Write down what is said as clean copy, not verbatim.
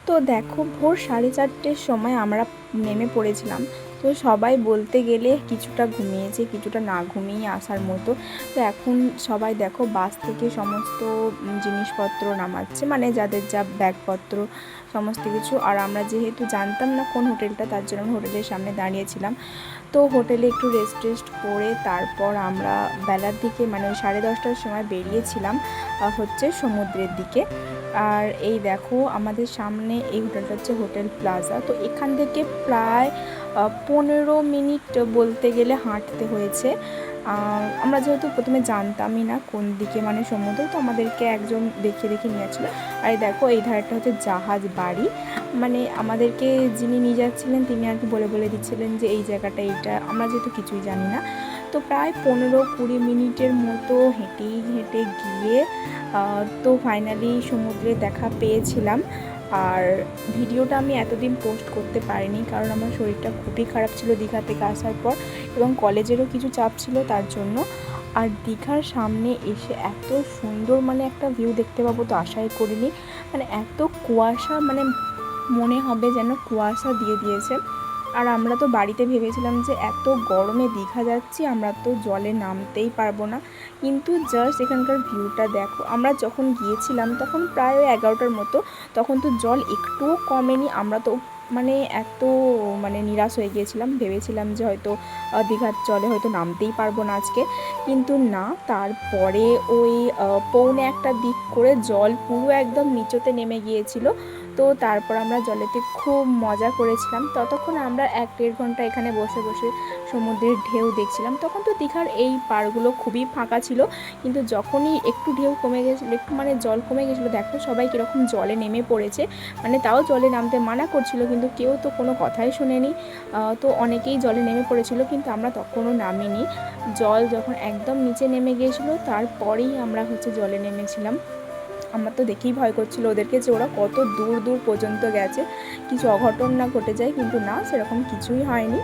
তো দেখো ভোর 4:30-র সময় আমরা নেমে পড়েছিলাম। তো সবাই বলতে গেলে কিছুটা ঘুমিয়েছে, কিছুটা না ঘুমিয়ে আসার মতো। তো এখন সবাই দেখো বাস থেকে সমস্ত জিনিসপত্র নামাচ্ছে, মানে যাদের যা ব্যাগপত্র সমস্ত কিছু। আর আমরা যেহেতু জানতাম না কোন হোটেলটা, তার জন্য আমরা হোটেলের সামনে দাঁড়িয়েছিলাম। তো হোটেলে একটু রেস্ট করে তারপর আমরা বেলার দিকে মানে 10:30টার সময় বেরিয়েছিলাম হচ্ছে সমুদ্রের দিকে। আর এই দেখো আমাদের সামনে এই হোটেলটা হচ্ছে হোটেল প্লাজা। তো এখান থেকে প্রায় 15 মিনিট বলতে গেলে হাঁটতে হয়েছে। আমরা যেহেতু প্রথমে জানতামই না কোন দিকে মানে সমুদ্র, তো আমাদেরকে একজন দেখিয়ে নিয়েছিল। আর দেখো এই ধারটা হচ্ছে জাহাজ বাড়ি, মানে আমাদেরকে যিনি নিয়ে যাচ্ছিলেন তিনি আর কি বলে দিচ্ছিলেন যে এই জায়গাটা এইটা, আমরা যেহেতু কিছুই জানি না। তো প্রায় 15-20 মিনিটের মতো হেঁটে গিয়ে তো ফাইনালি সমুদ্রে দেখা পেয়েছিলাম। আর ভিডিওটা আমি এতদিন পোস্ট করতে পারিনি, কারণ আমার শরীরটা খুবই খারাপ ছিল দীঘা থেকে আসার পর, এবং কলেজেরও কিছু চাপ ছিল তার জন্য। আর দীঘার সামনে এসে এত সুন্দর মানে একটা ভিউ দেখতে পাবো তো আশাই করিনি। মানে এত কুয়াশা, মানে মনে হবে যেন কুয়াশা দিয়ে দিয়েছে। আর আমরা তো বাড়িতে ভেবেছিলাম যে এত গরমে দীঘা যাচ্ছি, আমরা তো জলে নামতেই পারবো না। কিন্তু জাস্ট এখানকার ভিউটা দেখো। আমরা যখন গিয়েছিলাম তখন প্রায় 11টার মতো, তখন তো জল একটুও কমেনি। আমরা তো মানে এত মানে নিরাশ হয়ে গিয়েছিলাম, ভেবেছিলাম যে হয়তো দীঘার জলে হয়তো নামতেই পারবো না আজকে। কিন্তু না, তারপরে ওই 1:45 দিক করে জল পুরো একদম নিচতে নেমে গিয়েছিল। তো তারপর আমরা জলেতে খুব মজা করেছিলাম। ততক্ষণ আমরা 1-1.5 ঘন্টা এখানে বসে সমুদ্রের ঢেউ দেখছিলাম। তখন তো দীঘার এই পাড়গুলো খুবই ফাঁকা ছিল, কিন্তু যখনই একটু ঢেউ কমে গেছিলো, একটু মানে জল কমে গেছিলো, দেখো সবাই কীরকম জলে নেমে পড়েছে। মানে তাও জলে নামতে মানা করছিল, কিন্তু কেউ তো কোনো কথাই শোনেনি। তো অনেকেই জলে নেমে পড়েছিল, কিন্তু আমরা তখনও নামিনি। জল যখন একদম নিচে নেমে গিয়েছিলো তারপরেই আমরা হচ্ছে জলে নেমেছিলাম। আমার তো দেখেই ভয় করছিল ওদেরকে যে ওরা কত দূর পর্যন্ত গেছে, কিছু অঘটন না ঘটে যায়। কিন্তু না, সেরকম কিছুই হয়নি।